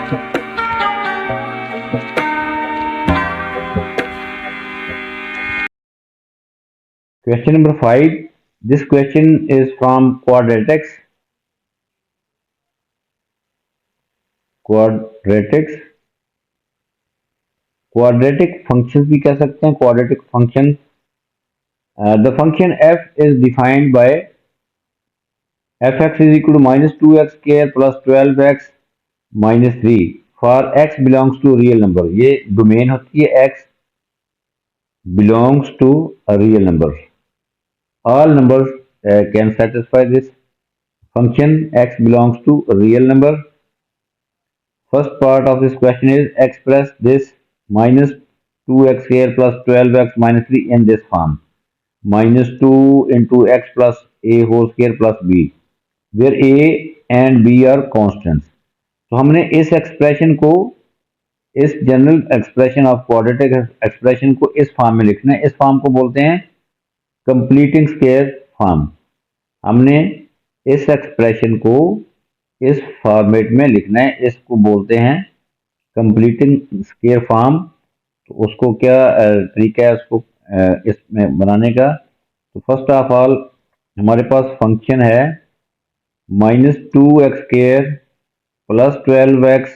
Question number 5. This question is from quadratics. Quadratic functions भी कह सकते हैं. Quadratic function. The function f is defined by fx is equal to minus 2x square plus 12x minus 3 for x belongs to real number. ये domain होती है x belongs to a real number. All numbers can satisfy this function. X belongs to a real number. First part of this question is express this minus 2x square plus 12x minus 3 in this form. Minus 2 into x plus a whole square plus b, where a and b are constants. तो हमने इस expression को, इस general expression of quadratic expression को इस form में लिखना है. इस फॉर्म को बोलते हैं कंप्लीटिंग स्क्वायर फॉर्म. हमने इस एक्सप्रेशन को इस फॉर्मेट में लिखना है. इसको बोलते हैं कंप्लीटिंग स्क्वायर फॉर्म. तो उसको क्या तरीका है उसको इसमें बनाने का. तो फर्स्ट ऑफ ऑल हमारे पास फंक्शन है minus 2x square plus 12x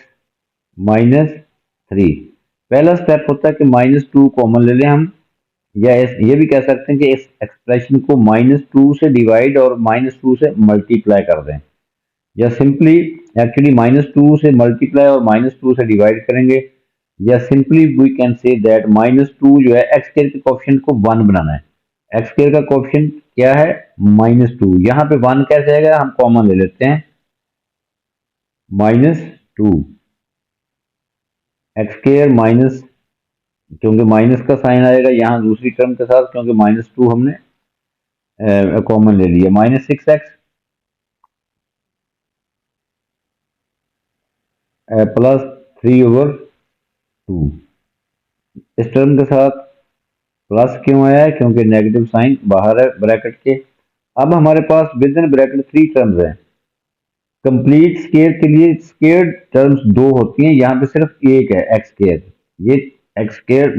minus 3. पहला स्टेप होता है कि माइनस 2 कॉमन ले लें हम, या ये भी कह सकते हैं कि इस एक्सप्रेशन को माइनस 2 से डिवाइड और माइनस 2 से मल्टीप्लाई कर दें, या सिंपली एक्चुअली माइनस 2 से मल्टीप्लाई और माइनस 2 से डिवाइड करेंगे, या simply we can say that minus 2 जो है एक्स स्क्वायर के कोएफिशिएंट को 1 बनाना है. एक्स स्क्वायर का कोएफिशिएंट क्या है? माइनस 2. यहाँ पे 1 कैसे आएगा? हम कॉमन ले लेते हैं. माइनस 2 एक्स स्क्वायर माइनस, क्योंकि माइनस का साइन आएगा यहाँ दूसरी टर्म के साथ, क्योंकि माइनस 2 हमने कॉमन ले लिया. Minus 6x plus 3/2. इस टर्म के साथ प्लस क्यों आया है? क्योंकि नेगेटिव साइन बाहर है ब्रैकेट के. अब हमारे पास विद इन ब्रैकेट 3 टर्म्स हैं. कंप्लीट स्क्वायर के लिए स्क्वायर टर्म्स 2 होती हैं, यहाँ पे सिर्फ एक है एक्स स्क्वायर. ये एक्स स्क्वायर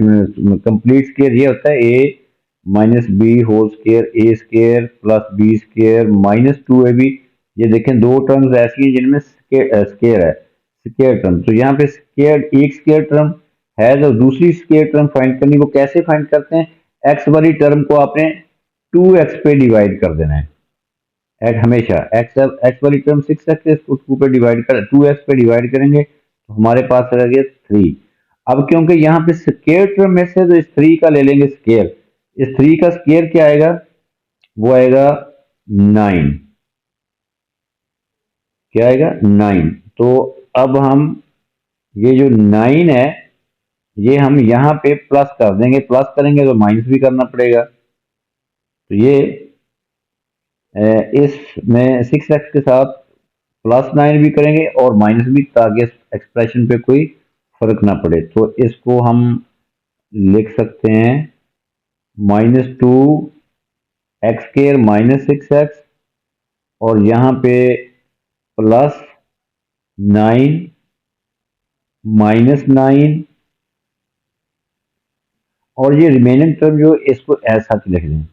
कंप्लीट स्क्वायर ये होता है a minus B whole square A square plus B square minus 2ab. ये देखें दो टर्म्स ऐसी हैं जिनमें स्क्वायर है, स्क्वायर टर्म. तो यहाँ पे स्क्वायर एक स्क्वायर टर्म है, तो दूसरी स्क्वायर टर्म फाइंड करनी. वो कैसे फाइंड करते हैं? एक्स वाली टर्म को आपने 2x पे डिवाइड कर देना है. हमेशा एक्स वाली टर्म 6x है, इसको 2 पे डिवाइड कर 2x पे डिवाइड करेंगे तो हमारे पास रह गया 3. अब क्योंकि यहाँ पे स्क्वायर टर्म में से तो इस 3 का ले लेंगे स्क्वायर. इस 3 का स्क्वायर क्या आएगा? वो आएगा 9. क्या आएगा? 9. तो अब हम ये जो 9 है ये हम यहाँ पे प्लस कर देंगे. प्लस करेंगे तो माइनस भी करना पड़ेगा. तो ये इसमें 6x के साथ प्लस 9 भी करेंगे और माइनस भी, ताकि एक्सप्रेशन पे कोई फर्क ना पड़े. तो इसको हम लिख सकते हैं minus 2x square minus 6x और यहाँ पे प्लस 9 माइनस 9, और ये रिमेनिंग टर्म जो इसको ऐसा लिख दें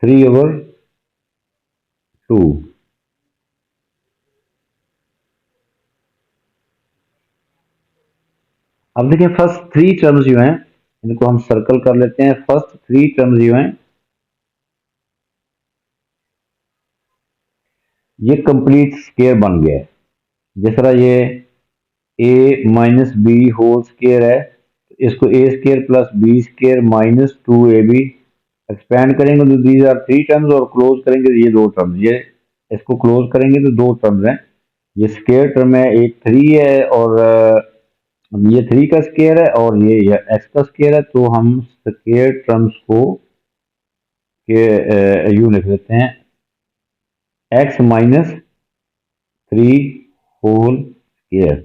3/2. अब देखिए फर्स्ट 3 टर्म्स जो हैं इनको हम सर्कल कर लेते हैं. फर्स्ट 3 टर्म्स जो हैं ये कंप्लीट स्क्वायर बन गया है. जिस तरह ये a minus B whole square है, इसको a square plus B square minus 2ab expand करेंगे तो दीज आर 3 टर्म्स, और क्लोज करेंगे तो ये 2 टर्म्स. ये इसको क्लोज करेंगे तो 2 टर्म्स हैं. ये स्क्वायर टर्म है, एक 3 है और ये 3 का स्क्वायर है और ये x का स्क्वायर है. तो हम स्क्वायर टर्म्स को यूं लिख लेते हैं x माइनस 3 होल स्क्वायर,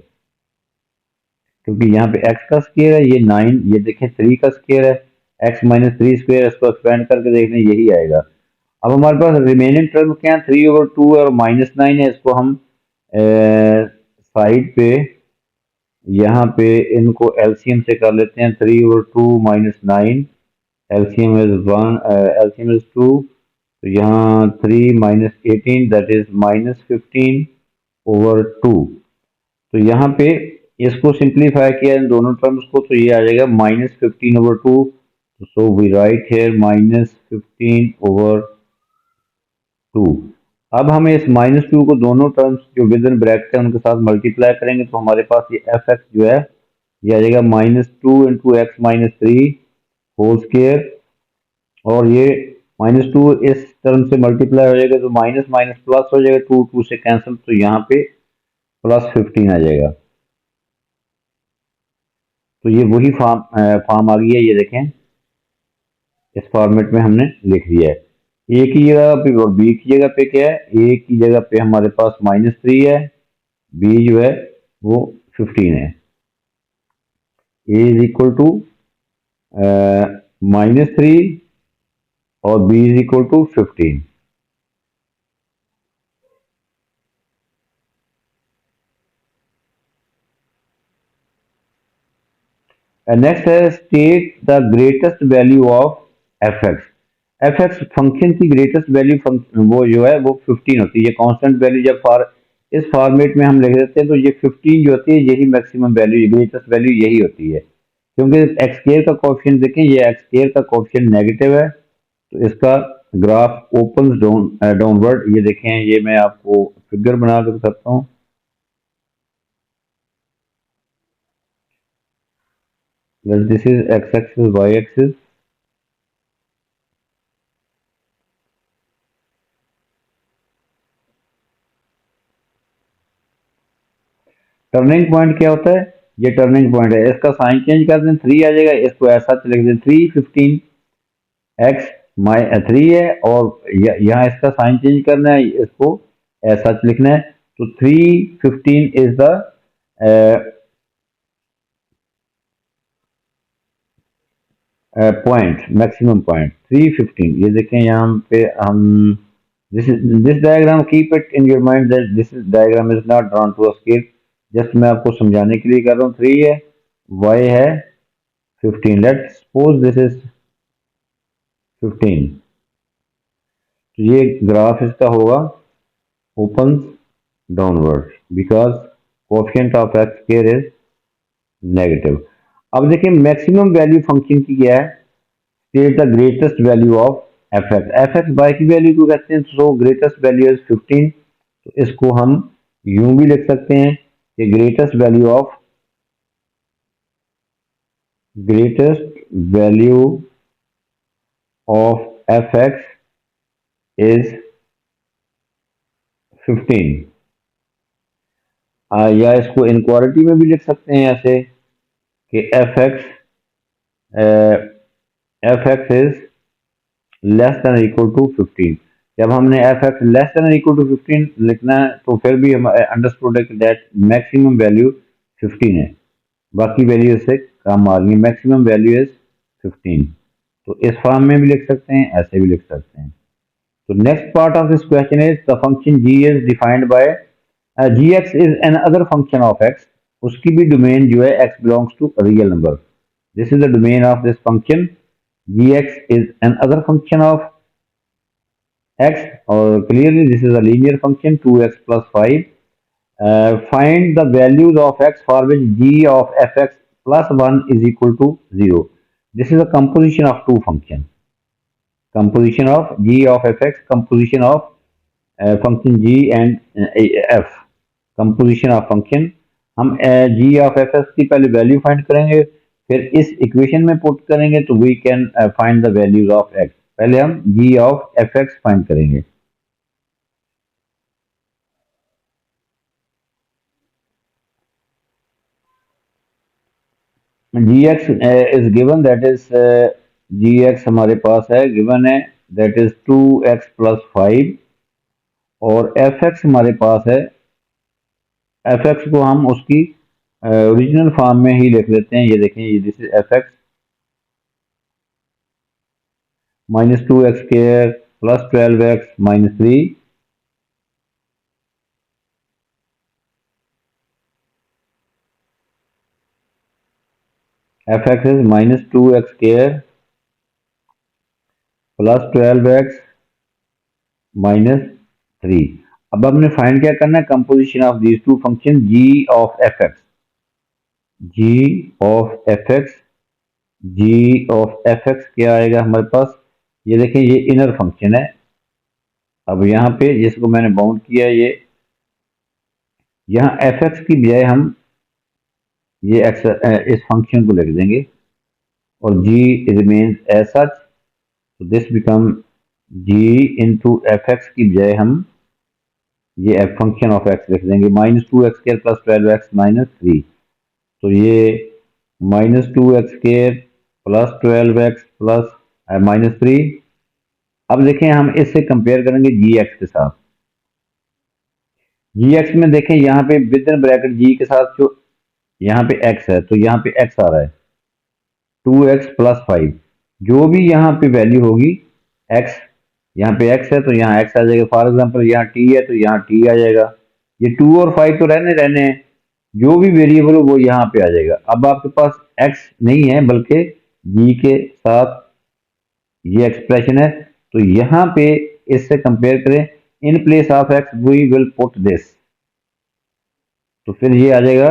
क्योंकि यहाँ पे x का स्क्वायर है, ये 9, ये देखें 3 का स्क्वायर है. x माइनस 3 स्क्वायर, इसको एक्सपेंड करके देख लें यही आएगा. अब हमारे पास रिमेनिंग टर्म क्या है? 3/2 और माइनस 9 है. इसको हम साइड पे यहाँ पे इनको एलसीएम से कर लेते हैं, 3/2 - 9, एलसीएम इज 1, एलसीएम इज 2, तो यहाँ 3 - 18 दैट इज -15/2। तो यहाँ पे इसको सिंप्लीफाई किया इन दोनों टर्म्स को, तो ये आ जाएगा -15/2। So we write here -15/2। अब हमें इस -2 को दोनों टर्म्स जो विद इन ब्रैकेट है उनके साथ मल्टीप्लाई करेंगे, तो हमारे पास ये एफ एक्स जो है ये आ जाएगा -2 × x - 3 होल स्क्वायर, और ये -2 इस टर्म से मल्टीप्लाई हो जाएगा तो माइनस माइनस प्लस हो जाएगा, 2 2 से कैंसिल, तो यहाँ पे +15 आ जाएगा। तो ये वही फॉर्म आ गई है, ये देखें इस फॉर्मेट में हमने लिख दिया है। ए की जगह पे और बी की जगह पे क्या है, ए की जगह पे हमारे पास -3 है, बी जो है वो 15 है। ए इज इक्वल टू -3 और B is equal to 15। Next है state the greatest value of F X. F X function की ग्रेटेस्ट वैल्यू वो जो है वो 15 होती है। ये कांस्टेंट वैल्यू जब इस फॉर्मेट में हम लिख देते हैं तो ये 15 जो होती है यही मैक्सिमम वैल्यू, ग्रेटेस्ट वैल्यू यही होती है। क्योंकि एक्स स्केयर का कोएफिशिएंट देखें, ये एक्स स्केयर का कोएफिशिएंट नेगेटिव है, तो इसका ग्राफ ओपन डाउनवर्ड। ये देखें, ये मैं आपको फिगर बना कर सकता हूँ। This is X axis, Y axis. Turning point क्या होता है, ये टर्निंग पॉइंट है, इसका साइन चेंज कर दें 3 आ जाएगा, इसको ऐसा लिख दें 3 15 एक्स माइ 3 है, और यहाँ इसका साइन चेंज करना है, इसको ऐसा लिखना है। तो 3 15 is the point, maximum point 3 15। ये देखें यहाँ पे हम this diagram keep it in your mind that this diagram is not drawn to a scale. Just मैं आपको समझाने के लिए कर रहा हूँ। 3 है, y है 15, लेट सपोज दिस इज 15। तो ये ग्राफ इसका होगा open downward because coefficient of x square is negative. अब देखिए मैक्सिमम वैल्यू फंक्शन की क्या है, state the greatest value of F X. F x by की वैल्यू को कहते हैं, सो ग्रेटेस्ट वैल्यू इज 15। तो इसको हम यूं भी लिख सकते हैं कि greatest value of F X is 15। या इसको इनक्वालिटी में भी लिख सकते हैं ऐसे कि F X is less than equal to 15। जब हमने F X less than equal to 15 लिखना है तो फिर भी हम अंडरस्टूड है कि दैट मैक्सिमम वैल्यू 15 है, बाकी वैल्यू इससे कम आ रही है, मैक्सिमम वैल्यू इज 15। तो इस फॉर्म में भी लिख सकते हैं, ऐसे भी लिख सकते हैं। तो next part of this question is the function g is defined by G X is another function of X. उसकी भी डोमेन जो है x belongs to real number. This is the domain of this function, G X is another function of x, or clearly this is a linear function 2x plus 5. Find the values of x for which g of fx plus 1 is equal to 0. This is a composition of two functions. Composition of g of fx, composition of function g and f, composition of function। हम g of fx की पहले value find करेंगे, फिर इस equation में put करेंगे, तो we can find the values of x। पहले हम g ऑफ fx फाइंड करेंगे। G X is given, that is G X हमारे पास है, गिवन है, दैट इज 2x+5। और एफ एक्स हमारे पास है, एफ एक्स को हम उसकी ओरिजिनल फॉर्म में ही लिख लेते हैं। ये देखें, ये this is F x -2x² + 12x - 3। F X is -2x² plus 12x -3। अब हमने फाइंड क्या करना है, composition of these two function g of F x. g of F x, g of F x क्या आएगा हमारे पास, ये देखें ये इनर फंक्शन है। अब यहाँ पे जिसको मैंने बाउंड किया है, ये यहाँ एफ एक्स की बजाय हम ये एक्स इस फंक्शन को लिख देंगे और g रिमेन्स एज सच, तो this become g into F X की बजाय हम ये एफ फंक्शन ऑफ एक्स लिख देंगे -2x² प्लस 12x -3। तो ये -2x² प्लस 12x प्लस -3। अब देखें हम इससे कंपेयर करेंगे जी एक्स के साथ। जी एक्स में देखें यहाँ पे विद इन ब्रैकेट जी के साथ जो यहाँ पे x है, तो यहाँ पे x आ रहा है 2x प्लस 5। जो भी यहाँ पे वैल्यू होगी x, यहाँ पे x है तो यहाँ x आ जाएगा। फॉर एग्जांपल यहाँ t है तो यहाँ t आ जाएगा। ये 2 और 5 तो रहने रहने हैं, जो भी वेरिएबल हो वो यहाँ पे आ जाएगा। अब आपके पास x नहीं है बल्कि g के साथ ये एक्सप्रेशन है, तो यहाँ पे इससे कंपेयर करें, in place of x we will put this, तो फिर ये आ जाएगा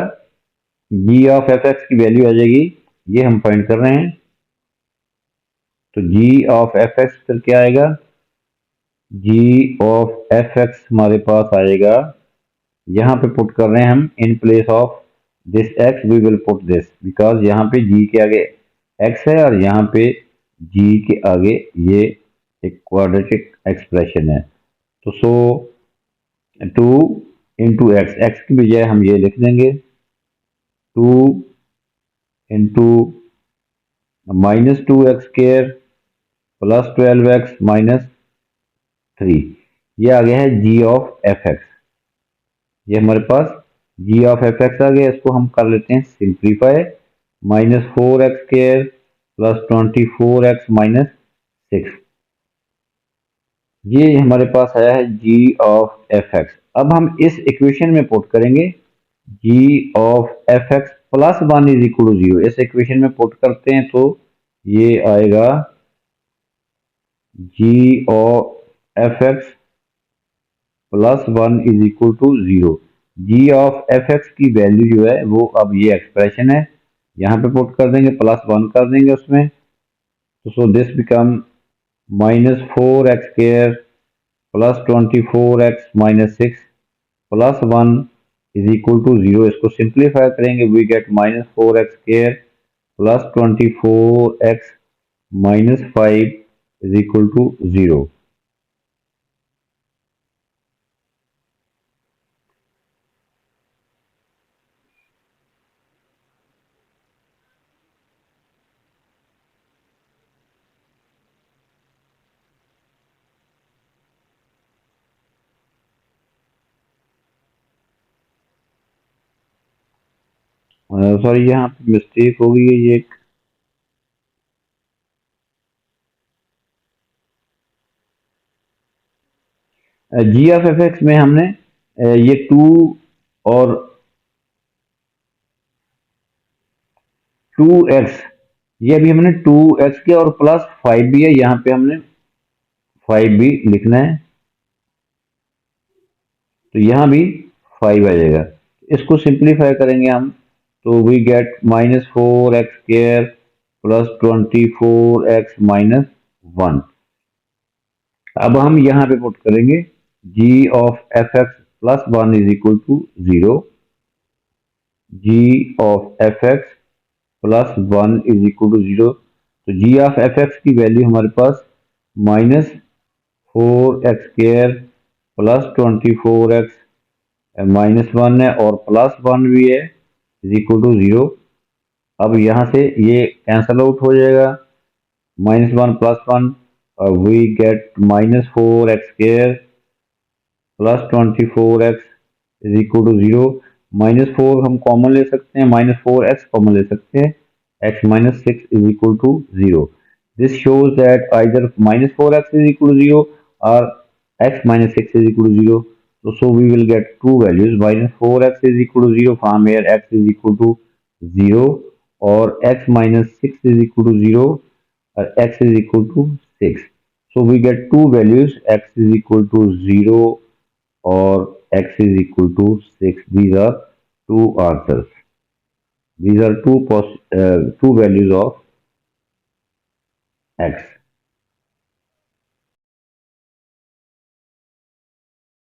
g ऑफ एफ एक्स की वैल्यू आ जाएगी, ये हम फाइंड कर रहे हैं। तो g ऑफ एफ एक्स फिर क्या आएगा, g ऑफ एफ एक्स हमारे पास आएगा, यहाँ पे पुट कर रहे हैं हम in place of this x we will put this, because यहाँ पे g के आगे x है और यहाँ पे g के आगे ये एक क्वाड्रेटिक एक्सप्रेशन है। तो सो 2 इंटू एक्स, एक्स की बजाय हम ये लिख देंगे 2 इंटू -2x² प्लस 12x -3। ये आ गया है g ऑफ एफ एक्स। ये हमारे पास g ऑफ एफ एक्स आ गया। इसको हम कर लेते हैं सिंप्लीफाई, -4x² प्लस 24x -6। ये हमारे पास आया है g ऑफ एफ एक्स। अब हम इस इक्वेशन में पुट करेंगे g of F X plus 1 is equal to 0। इस इक्वेशन में पुट करते हैं तो ये आएगा g of F X plus 1 is equal to 0। g of F X की वैल्यू जो है वो अब ये एक्सप्रेशन है, यहाँ पे पुट कर देंगे, +1 कर देंगे उसमें, तो so this become -4x² plus 24x -6 plus 1 is equal to 0। इसको सिंप्लीफाई करेंगे, we get -4x² plus 24x -5 is equal to 0। Sorry यहाँ पे मिस्टेक हो गई है, ये जी ऑफ एफ एक्स में हमने ये 2 और 2x, ये अभी हमने 2x किया और प्लस 5 भी है, यहाँ पे हमने 5 भी लिखना है, तो यहाँ भी 5 आ जाएगा। इसको सिंप्लीफाई करेंगे हम, तो we get -4x² plus 24x -1। अब हम यहाँ पे पुट करेंगे g of F X plus 1 is equal to 0, g of F X plus 1 is equal to 0। तो g ऑफ एफ एक्स की वैल्यू हमारे पास -4x² प्लस 24x -1 है और प्लस 1 भी है, इज इक्वल टू 0। अब यहाँ से ये कैंसल आउट हो जाएगा, -1 plus 1, we get -4x² plus 24x is equal to 0। -4 हम कॉमन ले सकते हैं, -4x कॉमन ले सकते हैं, x -6 is equal to 0। This shows that either -4x is equal to 0 और x -6 is equal to 0। So we will get two values, -4x is equal to 0 from here x is equal to 0 or x minus 6 is equal to 0 or x is equal to 6. So we get two values, x is equal to 0 or x is equal to 6. These are two answers. These are two values of x.